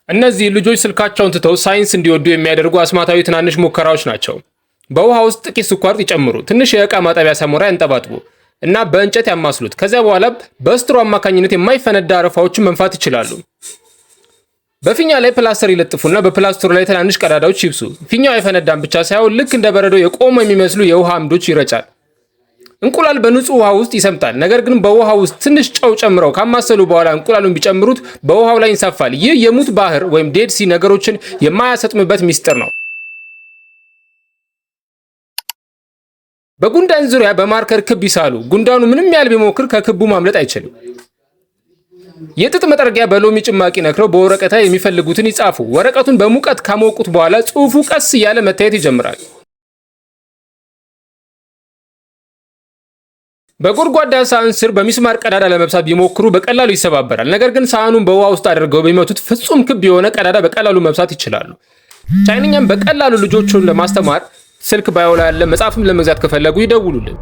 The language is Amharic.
እነዚህ ልጆች ስልካቸውን ትተው ሳይንስ እንዲወዱ የሚያደርጉ አስማታዊ ትናንሽ ሙከራዎች ናቸው። በውሃ ውስጥ ጥቂት ስኳር ይጨምሩ፣ ትንሽ የእቃ ማጠቢያ ሳሙና ያንጠባጥቡ እና በእንጨት ያማስሉት። ከዚያ በኋላ በስትሮ አማካኝነት የማይፈነዳ አረፋዎችን መንፋት ይችላሉ። በፊኛ ላይ ፕላስተር ይለጥፉና በፕላስተሩ ላይ ትናንሽ ቀዳዳዎች ይብሱ። ፊኛው አይፈነዳም ብቻ ሳይሆን ልክ እንደ በረዶ የቆሙ የሚመስሉ የውሃ አምዶች ይረጫል። እንቁላል በንጹህ ውሃ ውስጥ ይሰምጣል። ነገር ግን በውሃ ውስጥ ትንሽ ጨው ጨምረው ካማሰሉ በኋላ እንቁላሉን ቢጨምሩት በውሃው ላይ ይንሳፋል። ይህ የሙት ባህር ወይም ዴድ ሲ ነገሮችን የማያሰጥምበት ሚስጥር ነው። በጉንዳን ዙሪያ በማርከር ክብ ይሳሉ። ጉንዳኑ ምንም ያህል ቢሞክር ከክቡ ማምለጥ አይችልም። የጥጥ መጠረጊያ በሎሚ ጭማቂ ነክረው በወረቀት ላይ የሚፈልጉትን ይጻፉ። ወረቀቱን በሙቀት ካሞቁት በኋላ ጽሑፉ ቀስ እያለ መታየት ይጀምራል። በጎድጓዳ ሳህን ስር በሚስማር ቀዳዳ ለመብሳት ቢሞክሩ በቀላሉ ይሰባበራል። ነገር ግን ሳህኑን በውሃ ውስጥ አድርገው ቢመቱት ፍጹም ክብ የሆነ ቀዳዳ በቀላሉ መብሳት ይችላሉ። ቻይንኛም በቀላሉ ልጆቹን ለማስተማር ስልክ ባዮ ላይ ያለ መጽሐፍም ለመግዛት ከፈለጉ ይደውሉልን።